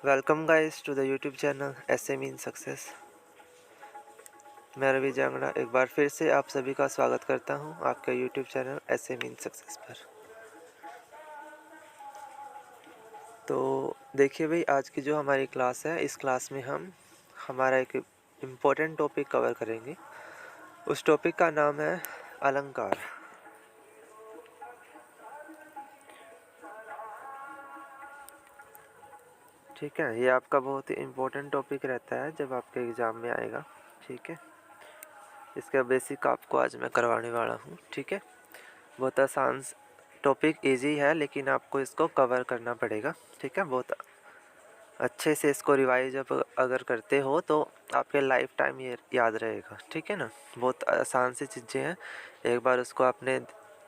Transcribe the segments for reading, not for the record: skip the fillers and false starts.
Welcome guys to the YouTube channel SM in success. मैं रवि जांगड़ा एक बार फिर से आप सभी का स्वागत करता हूं आपके YouTube channel SM in success पर। तो देखिए भाई, आज की जो हमारी क्लास है, इस क्लास में हम हमारा एक इम्पोर्टेंट टॉपिक कवर करेंगे। उस टॉपिक का नाम है अलंकार। ठीक है, ये आपका बहुत ही इम्पोर्टेंट टॉपिक रहता है जब आपके एग्ज़ाम में आएगा। ठीक है, इसका बेसिक आपको आज मैं करवाने वाला हूँ। ठीक है, बहुत आसान टॉपिक, इजी है, लेकिन आपको इसको कवर करना पड़ेगा। ठीक है, बहुत अच्छे से इसको रिवाइज अगर करते हो तो आपके लाइफ टाइम ये याद रहेगा। ठीक है ना, बहुत आसान सी चीज़ें हैं। एक बार उसको आपने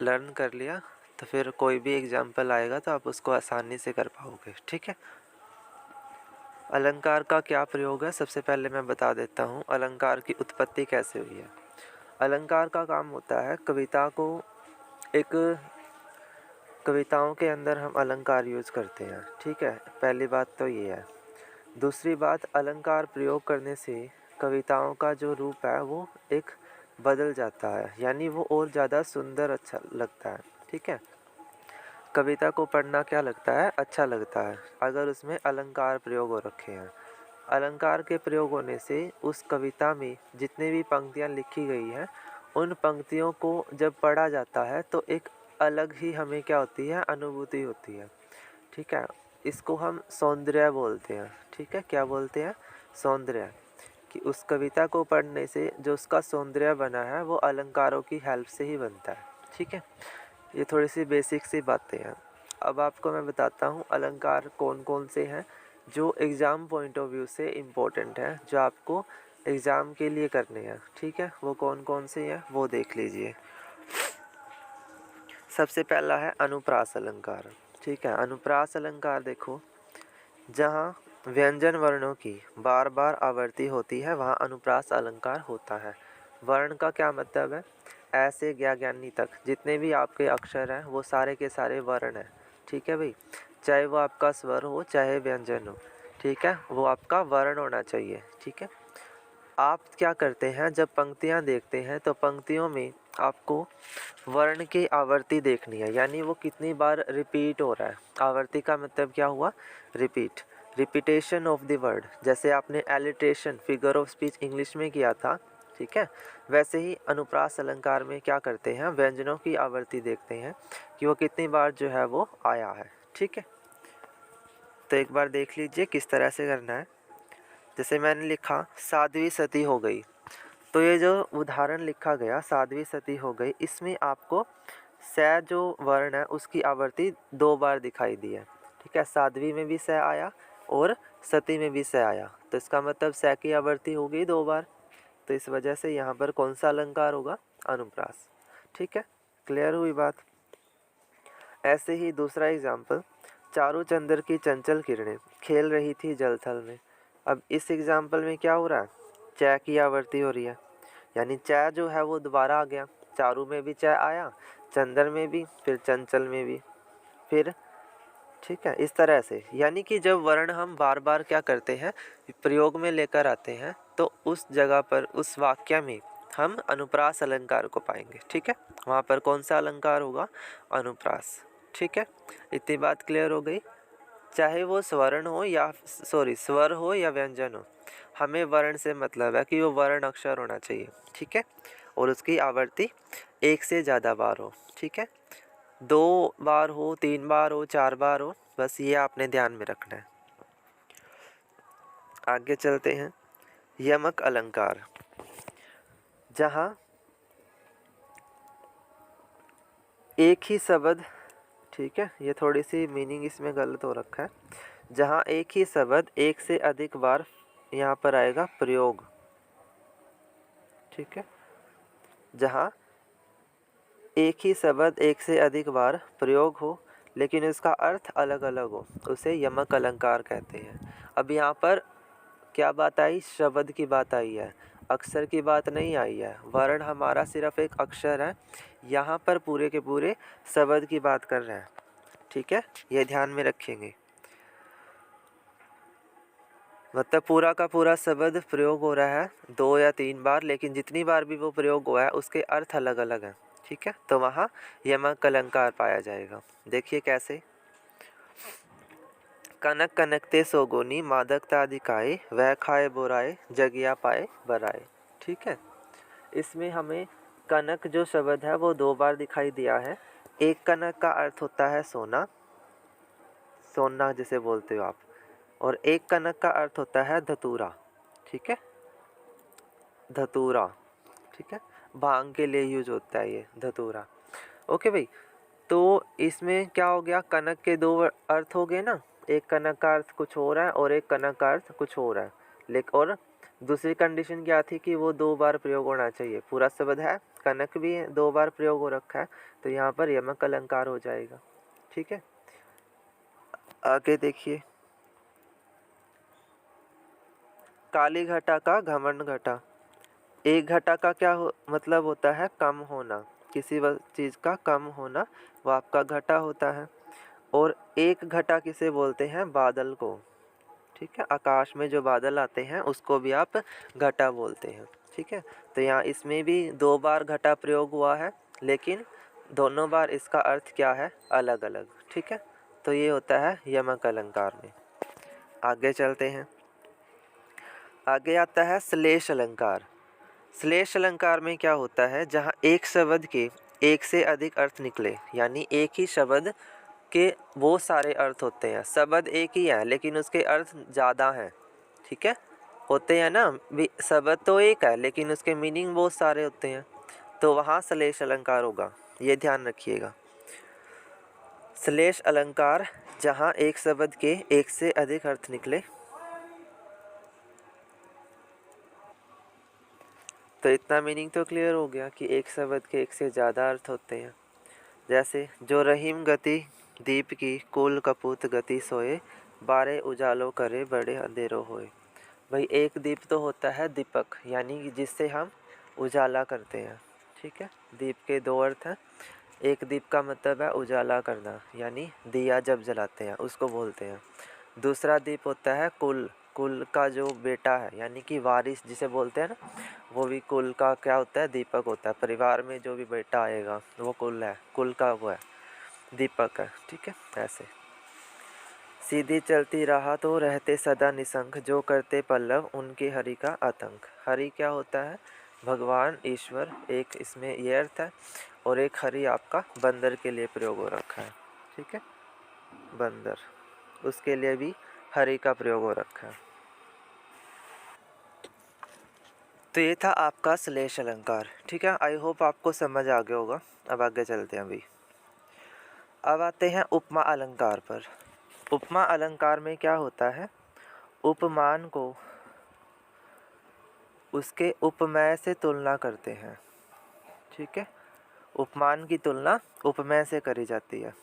लर्न कर लिया तो फिर कोई भी एग्जाम्पल आएगा तो आप उसको आसानी से कर पाओगे। ठीक है, अलंकार का क्या प्रयोग है, सबसे पहले मैं बता देता हूँ अलंकार की उत्पत्ति कैसे हुई है। अलंकार का काम होता है कविताओं के अंदर हम अलंकार यूज़ करते हैं। ठीक है, पहली बात तो ये है। दूसरी बात, अलंकार प्रयोग करने से कविताओं का जो रूप है वो एक बदल जाता है, यानी वो और ज़्यादा सुंदर अच्छा लगता है। ठीक है, कविता को पढ़ना क्या लगता है, अच्छा लगता है अगर उसमें अलंकार प्रयोग हो रखे हैं। अलंकार के प्रयोग होने से उस कविता में जितने भी पंक्तियाँ लिखी गई हैं, उन पंक्तियों को जब पढ़ा जाता है तो एक अलग ही हमें क्या होती है, अनुभूति होती है। ठीक है, इसको हम सौंदर्य बोलते हैं। ठीक है, क्या बोलते हैं, सौंदर्य। कि उस कविता को पढ़ने से जो उसका सौंदर्य बना है वो अलंकारों की हेल्प से ही बनता है। ठीक है, ये थोड़ी सी बेसिक सी बातें हैं। अब आपको मैं बताता हूँ अलंकार कौन कौन से हैं जो एग्ज़ाम पॉइंट ऑफ व्यू से इम्पोर्टेंट है, जो आपको एग्ज़ाम के लिए करने हैं। ठीक है, वो कौन कौन से हैं वो देख लीजिए। सबसे पहला है अनुप्रास अलंकार। ठीक है, अनुप्रास अलंकार देखो, जहाँ व्यंजन वर्णों की बार बार आवर्ती होती है वहाँ अनुप्रास अलंकार होता है। वर्ण का क्या मतलब है, ऐसे ज्ञानी तक जितने भी आपके अक्षर हैं वो सारे के सारे वर्ण हैं। ठीक है भाई, चाहे वो आपका स्वर हो चाहे व्यंजन हो, ठीक है, वो आपका वर्ण होना चाहिए। ठीक है, आप क्या करते हैं जब पंक्तियाँ देखते हैं तो पंक्तियों में आपको वर्ण की आवर्ती देखनी है, यानी वो कितनी बार रिपीट हो रहा है। आवर्ती का मतलब क्या हुआ, repeat, repetition of the word. जैसे आपने alliteration, figure of speech English में किया था, ठीक है, वैसे ही अनुप्रास अलंकार में क्या करते हैं, व्यंजनों की आवर्ती देखते हैं कि वो कितनी बार जो है वो आया है। ठीक है, तो एक बार देख लीजिए किस तरह से करना है। जैसे मैंने लिखा साध्वी सती हो गई, तो ये जो उदाहरण लिखा गया साध्वी सती हो गई, इसमें आपको स जो वर्ण है उसकी आवर्ती 2 बार दिखाई दी है। ठीक है, साध्वी में भी स आया और सती में भी स आया, तो इसका मतलब स की आवर्ती हो गई 2 बार। तो इस वजह से यहाँ पर कौन सा अलंकार होगा, अनुप्रास। ठीक है, क्लियर हुई बात। ऐसे ही दूसरा एग्जाम्पल, चारू चंद्र की चंचल किरणें खेल रही थी जल थल में। अब इस एग्जाम्पल में क्या हो रहा है, च की आवर्ती हो रही है, यानी च जो है वो दोबारा आ गया। चारू में भी च आया, चंद्र में भी, फिर चंचल में भी, फिर। ठीक है, इस तरह से, यानी कि जब वर्ण हम बार बार क्या करते हैं, प्रयोग में लेकर आते हैं, तो उस जगह पर उस वाक्य में हम अनुप्रास अलंकार को पाएंगे। ठीक है, वहाँ पर कौन सा अलंकार होगा, अनुप्रास। ठीक है, इतनी बात क्लियर हो गई। चाहे वो स्वर्ण हो या स्वर हो या व्यंजन हो, हमें वर्ण से मतलब है कि वो वर्ण अक्षर होना चाहिए। ठीक है, और उसकी आवर्ती 1 से ज़्यादा बार हो। ठीक है, 2 बार हो, 3 बार हो, 4 बार हो, बस ये आपने ध्यान में रखना है। आगे चलते हैं, यमक अलंकार, जहाँ एक ही शब्द, ठीक है, ये थोड़ी सी मीनिंग इसमें गलत हो रखा है, जहाँ एक ही शब्द 1 से अधिक बार यहाँ पर आएगा प्रयोग। ठीक है, जहाँ एक ही शब्द 1 से अधिक बार प्रयोग हो लेकिन इसका अर्थ अलग अलग हो, उसे यमक अलंकार कहते हैं। अब यहाँ पर क्या बात आई, शब्द की बात आई है, अक्षर की बात नहीं आई है। वर्ण हमारा सिर्फ एक अक्षर है, यहाँ पर पूरे के पूरे शब्द की बात कर रहे हैं। ठीक है, ये ध्यान में रखेंगे। मतलब पूरा का पूरा शब्द प्रयोग हो रहा है 2 या 3 बार, लेकिन जितनी बार भी वो प्रयोग हुआ है उसके अर्थ अलग अलग हैं। ठीक है, तो वहाँ यमक अलंकार पाया जाएगा। देखिए कैसे, कनक कनकते सोगोनी मादकता दिखाए, वह खाए बोराए जगिया पाए बराए। ठीक है, इसमें हमें कनक जो शब्द है वो 2 बार दिखाई दिया है। एक कनक का अर्थ होता है सोना, सोना जिसे बोलते हो आप, और एक कनक का अर्थ होता है धतूरा। ठीक है, धतूरा। ठीक है, भांग के लिए यूज होता है ये धतूरा। ओके भाई, तो इसमें क्या हो गया, कनक के 2 अर्थ हो गए ना, एक कनक का अर्थ कुछ और है और एक कनक का अर्थ कुछ और है। लेकिन और दूसरी कंडीशन क्या थी कि वो 2 बार प्रयोग होना चाहिए। पूरा शब्द है, कनक भी 2 बार प्रयोग हो रखा है, तो यहाँ पर यमक अलंकार हो जाएगा। ठीक है, आगे देखिए, काली घटा का घमंड घटा। एक घटा का क्या मतलब होता है, कम होना, किसी चीज़ का कम होना, वो आपका घटा होता है। और एक घटा किसे बोलते हैं, बादल को। ठीक है, आकाश में जो बादल आते हैं उसको भी आप घटा बोलते हैं। ठीक है, तो यहाँ इसमें भी 2 बार घटा प्रयोग हुआ है, लेकिन दोनों बार इसका अर्थ क्या है, अलग अलग। ठीक है, तो ये होता है यमक अलंकार में। आगे चलते हैं, आगे आता है श्लेष अलंकार। श्लेष अलंकार में क्या होता है, जहाँ एक शब्द के एक से अधिक अर्थ निकले, यानी एक ही शब्द के वो सारे अर्थ होते हैं। शब्द एक ही है लेकिन उसके अर्थ ज़्यादा हैं। ठीक है, होते हैं ना, शब्द तो एक है लेकिन उसके मीनिंग बहुत सारे होते हैं, तो वहाँ श्लेष अलंकार होगा, ये ध्यान रखिएगा। श्लेष अलंकार जहाँ एक शब्द के एक से अधिक अर्थ निकले, तो इतना मीनिंग तो क्लियर हो गया कि एक शब्द के एक से ज़्यादा अर्थ होते हैं। जैसे, जो रहीम गति दीप की कुल कपूत गति सोए, बारे उजालो करे बड़े अंधेरों होए। भाई एक दीप तो होता है दीपक, यानी कि जिससे हम उजाला करते हैं। ठीक है, दीप के 2 अर्थ हैं। एक दीप का मतलब है उजाला करना, यानी दिया जब जलाते हैं उसको बोलते हैं। दूसरा दीप होता है कुल, कुल का जो बेटा है, यानी कि वारिस जिसे बोलते हैं ना, वो भी कुल का क्या होता है, दीपक होता है। परिवार में जो भी बेटा आएगा वो कुल है, कुल का वो है, दीपक है। ठीक है, ऐसे सीधी चलती राह तो रहते सदा निसंग, जो करते पल्लव उनके हरि का आतंक। हरि क्या होता है, भगवान ईश्वर, एक इसमें ये अर्थ है, और एक हरि आपका बंदर के लिए प्रयोग हो रखा है। ठीक है, बंदर, उसके लिए भी हरि का प्रयोग हो रखा है। तो ये था आपका श्लेष अलंकार। ठीक है, आई होप आपको समझ आ गया होगा। अब आगे चलते हैं अभी। अब आते हैं उपमा अलंकार पर। उपमा अलंकार में क्या होता है, उपमान को उसके उपमेय से तुलना करते हैं। ठीक है, उपमान की तुलना उपमेय से करी जाती है,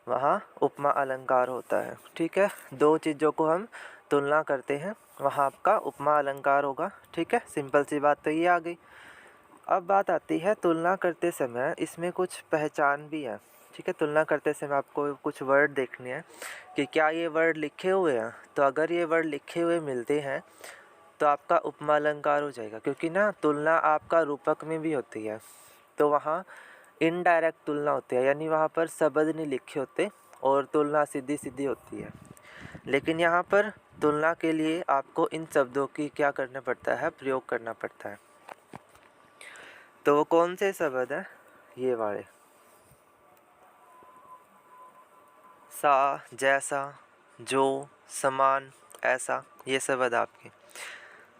वहाँ उपमा अलंकार होता है। ठीक है, 2 चीज़ों को हम तुलना करते हैं, वहाँ आपका उपमा अलंकार होगा। ठीक है, सिंपल सी बात तो ये आ गई। अब बात आती है तुलना करते समय इसमें कुछ पहचान भी है। ठीक है, तुलना करते समय आपको कुछ वर्ड देखने हैं कि क्या ये वर्ड लिखे हुए हैं, तो अगर ये वर्ड लिखे हुए मिलते हैं तो आपका उपमा अलंकार हो जाएगा, क्योंकि ना तुलना आपका रूपक में भी होती है, तो वहाँ इनडायरेक्ट तुलना होती है, यानी वहाँ पर शब्द नहीं लिखे होते और तुलना सीधी सीधी होती है। लेकिन यहाँ पर तुलना के लिए आपको इन शब्दों की क्या करना पड़ता है, प्रयोग करना पड़ता है। तो वो कौन से शब्द हैं, ये वाले, सा, जैसा, जो, समान, ऐसा, ये शब्द आपके।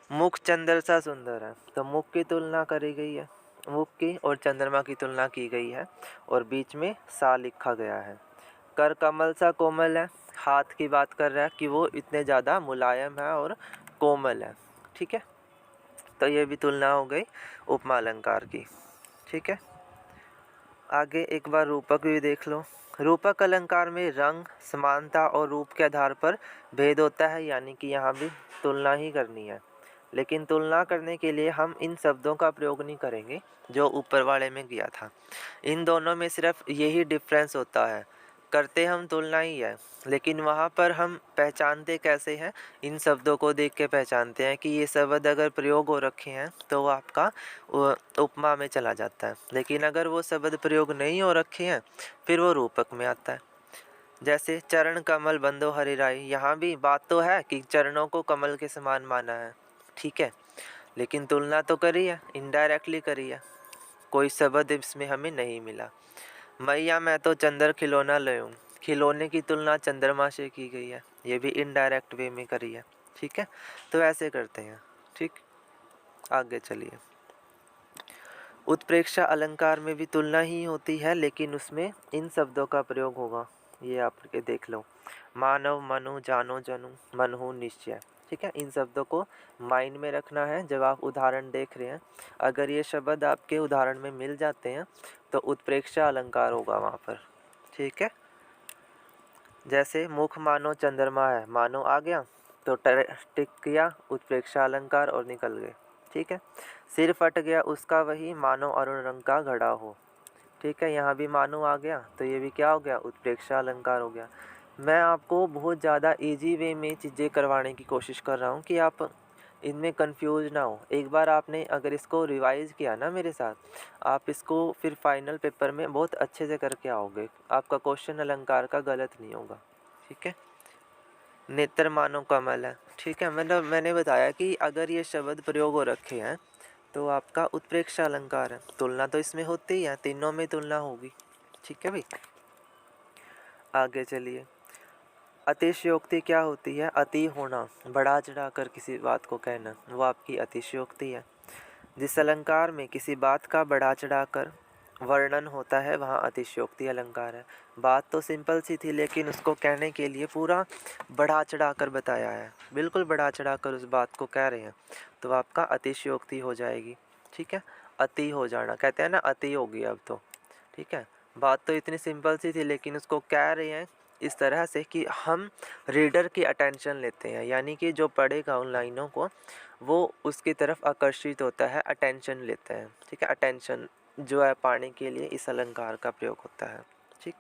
मुख चंद्र सा सुंदर है, तो मुख की तुलना करी गई है, मुख की और चंद्रमा की तुलना की गई है, और बीच में सा लिखा गया है। कर कमल सा कोमल है, हाथ की बात कर रहा है कि वो इतने ज़्यादा मुलायम है और कोमल है। ठीक है, तो ये भी तुलना हो गई उपमा अलंकार की। ठीक है, आगे एक बार रूपक भी देख लो। रूपक अलंकार में रंग, समानता और रूप के आधार पर भेद होता है, यानी कि यहाँ भी तुलना ही करनी है, लेकिन तुलना करने के लिए हम इन शब्दों का प्रयोग नहीं करेंगे जो ऊपर वाले में किया था। इन दोनों में सिर्फ यही डिफरेंस होता है, करते हम तुलना ही है, लेकिन वहाँ पर हम पहचानते कैसे हैं? इन शब्दों को देख के पहचानते हैं कि ये शब्द अगर प्रयोग हो रखे हैं तो वो आपका उपमा में चला जाता है, लेकिन अगर वो शब्द प्रयोग नहीं हो रखे हैं फिर वो रूपक में आता है। जैसे चरण कमल बंदो हरिराई, यहाँ भी बात तो है कि चरणों को कमल के समान माना है, ठीक है, लेकिन तुलना तो करी है, इनडायरेक्टली करी है, कोई शब्द इसमें हमें नहीं मिला। मैया मैं तो चंद्र खिलौना ले हूँ, खिलौने की तुलना चंद्रमा से की गई है, ये भी इनडायरेक्ट वे में करी है, ठीक है। तो ऐसे करते हैं, ठीक। आगे चलिए। उत्प्रेक्षा अलंकार में भी तुलना ही होती है, लेकिन उसमें इन शब्दों का प्रयोग होगा, ये आप देख लो। मानव मनु जानो जनु मनहु निश्चय, ठीक है। इन शब्दों को माइंड में रखना है जब आप उदाहरण देख रहे हैं। अगर ये शब्द आपके उदाहरण में मिल जाते हैं तो उत्प्रेक्षा अलंकार होगा वहाँ पर, ठीक है। जैसे मुख मानो चंद्रमा है, मानो आ गया तो टिक किया उत्प्रेक्षा अलंकार और निकल गए, ठीक है। सिर फट गया उसका वही, मानो अरुण रंग का घड़ा हो, ठीक है। यहाँ भी मानो आ गया तो ये भी क्या हो गया? उत्प्रेक्षा अलंकार हो गया। मैं आपको बहुत ज़्यादा इजी वे में चीज़ें करवाने की कोशिश कर रहा हूँ कि आप इनमें कंफ्यूज ना हो। एक बार आपने अगर इसको रिवाइज किया ना मेरे साथ, आप इसको फिर फाइनल पेपर में बहुत अच्छे से करके आओगे, आपका क्वेश्चन अलंकार का गलत नहीं होगा, ठीक है। नेत्र मानो कमल है, ठीक है। मैंने बताया कि अगर ये शब्द प्रयोग हो रखे हैं तो आपका उत्प्रेक्षा अलंकार है, तुलना तो इसमें होती ही है, तीनों में तुलना होगी, ठीक है भाई। आगे चलिए। अतिशयोक्ति क्या होती है? अति होना, बढ़ा चढ़ा कर किसी बात को कहना, वो आपकी अतिशयोक्ति है। जिस अलंकार में किसी बात का बढ़ा चढ़ा कर वर्णन होता है वहाँ अतिशयोक्ति अलंकार है। बात तो सिंपल सी थी लेकिन उसको कहने के लिए पूरा बढ़ा चढ़ा कर बताया है, बिल्कुल बढ़ा चढ़ा कर उस बात को कह रहे हैं, तो आपका अतिशयोक्ति हो जाएगी, ठीक है। अति हो जाना कहते हैं ना, अति होगी अब तो, ठीक है। बात तो इतनी सिंपल सी थी लेकिन उसको कह रहे हैं इस तरह से कि हम रीडर की अटेंशन लेते हैं, यानी कि जो पढ़ेगा उन लाइनों को वो उसकी तरफ आकर्षित होता है, अटेंशन लेते हैं, ठीक है। अटेंशन जो है पाने के लिए इस अलंकार का प्रयोग होता है, ठीक।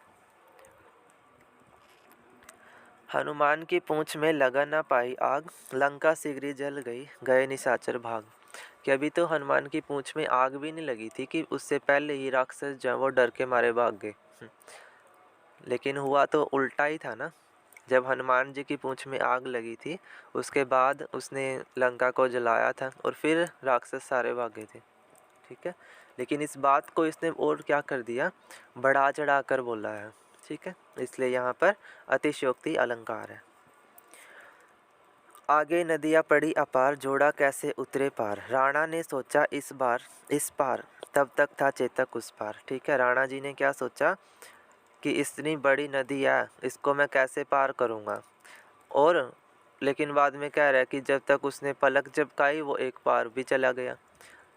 हनुमान की पूंछ में लगा ना पाई आग, लंका शीघ्र जल गई, गए निशाचर भाग। कि अभी तो हनुमान की पूंछ में आग भी नहीं लगी थी कि उससे पहले ही राक्षस जो वो डर के मारे भाग गए। लेकिन हुआ तो उल्टा ही था ना, जब हनुमान जी की पूंछ में आग लगी थी उसके बाद उसने लंका को जलाया था और फिर राक्षस सारे भागे थे, ठीक है। लेकिन इस बात को इसने और क्या कर दिया, बढ़ा चढ़ा कर बोला है, ठीक है, इसलिए यहाँ पर अतिशयोक्ति अलंकार है। आगे नदियाँ पड़ी अपार, जोड़ा कैसे उतरे पार, राणा ने सोचा इस पार, तब तक था चेतक उस पार, ठीक है। राणा जी ने क्या सोचा कि इतनी बड़ी नदी है इसको मैं कैसे पार करूँगा, और लेकिन बाद में कह रहा है कि जब तक उसने पलक झपकाई वो एक पार भी चला गया।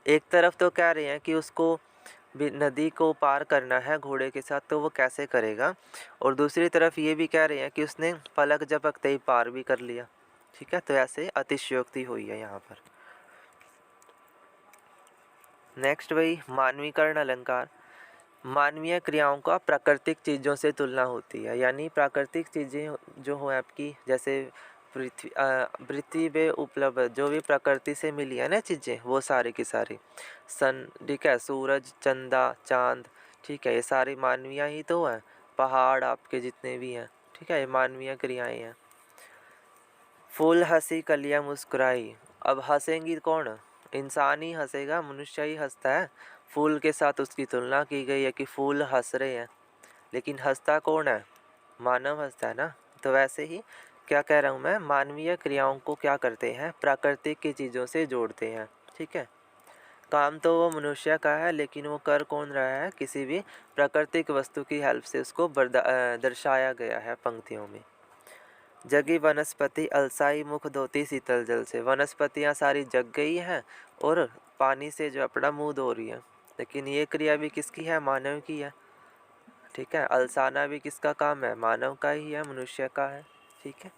एक तरफ तो कह रहे हैं कि उसको भी नदी को पार करना है घोड़े के साथ तो वो कैसे करेगा, और दूसरी तरफ ये भी कह रहे हैं कि उसने पलक झपकते ही पार भी कर लिया, ठीक है। तो ऐसे अतिशयोक्ति हुई है यहाँ पर। नेक्स्ट वही मानवीकरण अलंकार। मानवीय क्रियाओं का प्राकृतिक चीज़ों से तुलना होती है, यानी प्राकृतिक चीज़ें जो हो आपकी, जैसे पृथ्वी पे उपलब्ध जो भी प्रकृति से मिली है ना चीज़ें, वो सारी की सारी सन, ठीक है, सूरज चंदा चांद, ठीक है, ये सारी मानवीय ही तो है। पहाड़ आपके जितने भी हैं, ठीक है, ये मानवीय क्रियाएं हैं। फूल हंसी कलियां मुस्कुराई, अब हंसेंगी कौन? इंसान ही हंसेगा, मनुष्य ही हंसता है। फूल के साथ उसकी तुलना की गई है कि फूल हंस रहे हैं, लेकिन हंसता कौन है? मानव हंसता है ना। तो वैसे ही क्या कह रहा हूँ मैं, मानवीय क्रियाओं को क्या करते हैं, प्राकृतिक की चीज़ों से जोड़ते हैं, ठीक है। काम तो वो मनुष्य का है लेकिन वो कर कौन रहा है, किसी भी प्राकृतिक वस्तु की हेल्प से उसको दर्शाया गया है पंक्तियों में। जगी वनस्पति अलसाई मुख धोती शीतल जल से, वनस्पतियाँ सारी जग गई हैं और पानी से जो अपना मुंह धो रही है, लेकिन ये क्रिया भी किसकी है? मानव की है, ठीक है। अलसाना भी किसका काम है? मानव का ही है, मनुष्य का है, ठीक है।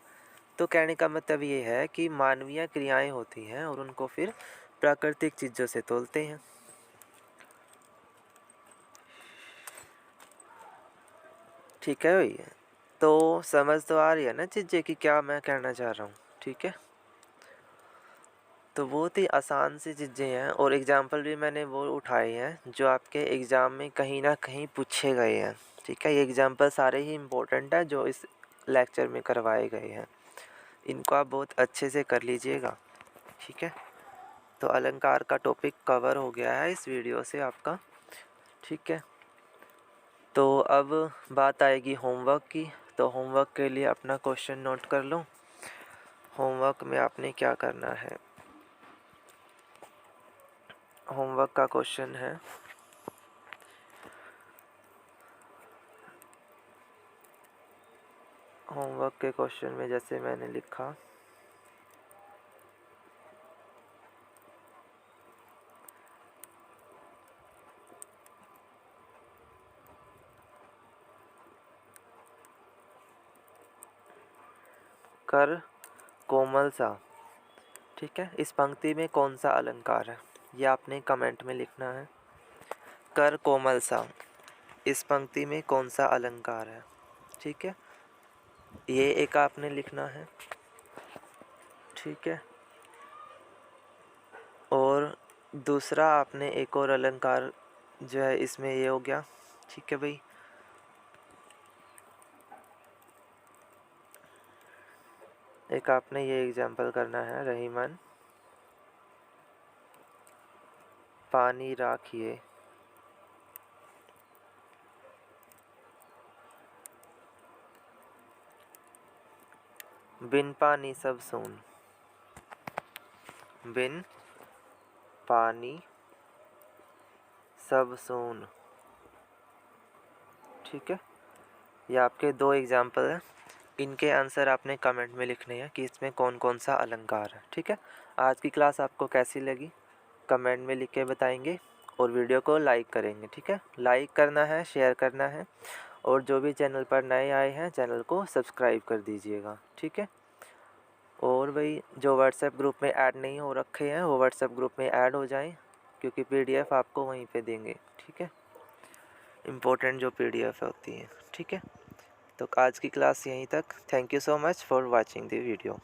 तो कहने का मतलब ये है कि मानवीय क्रियाएं होती हैं और उनको फिर प्राकृतिक चीज़ों से तोलते हैं। ठीक है भैया, तो समझ तो आ रही है ना चीज़ें कि क्या मैं कहना चाह रहा हूँ। ठीक है, तो बहुत ही आसान सी चीज़ें हैं और एग्जाम्पल भी मैंने वो उठाए हैं जो आपके एग्ज़ाम में कहीं ना कहीं पूछे गए हैं। ठीक है, ये एग्जाम्पल सारे ही इम्पोर्टेंट हैं जो इस लेक्चर में करवाए गए हैं, इनको आप बहुत अच्छे से कर लीजिएगा। ठीक है, तो अलंकार का टॉपिक कवर हो गया है इस वीडियो से आपका। ठीक है, तो अब बात आएगी होमवर्क की। तो होमवर्क के लिए अपना क्वेश्चन नोट कर लो। होमवर्क में आपने क्या करना है, होमवर्क का क्वेश्चन है होमवर्क के क्वेश्चन में जैसे मैंने लिखा, कर कोमल सा। ठीक है, इस पंक्ति में कौन सा अलंकार है, ये आपने कमेंट में लिखना है। कर कोमल सा, इस पंक्ति में कौन सा अलंकार है। ठीक है, ये एक आपने लिखना है। ठीक है, और दूसरा आपने एक और अलंकार जो है इसमें ये हो गया। ठीक है भाई, एक आपने ये एग्जाम्पल करना है, रहीमन पानी राखिए। बिन पानी सब सून, बिन पानी सब सून। ठीक है, ये आपके दो एग्जाम्पल हैं, इनके आंसर आपने कमेंट में लिखने हैं कि इसमें कौन कौन सा अलंकार है। ठीक है, आज की क्लास आपको कैसी लगी कमेंट में लिख के बताएंगे और वीडियो को लाइक करेंगे। ठीक है, लाइक करना है, शेयर करना है, और जो भी चैनल पर नए आए हैं चैनल को सब्सक्राइब कर दीजिएगा। ठीक है, और भाई जो व्हाट्सएप ग्रुप में ऐड नहीं हो रखे हैं वो व्हाट्सएप ग्रुप में ऐड हो जाएं, क्योंकि पीडीएफ आपको वहीं पे देंगे। ठीक है, इम्पोर्टेंट जो पीडीएफ होती है। ठीक है, तो आज की क्लास यहीं तक। Thank you so much for watching the video.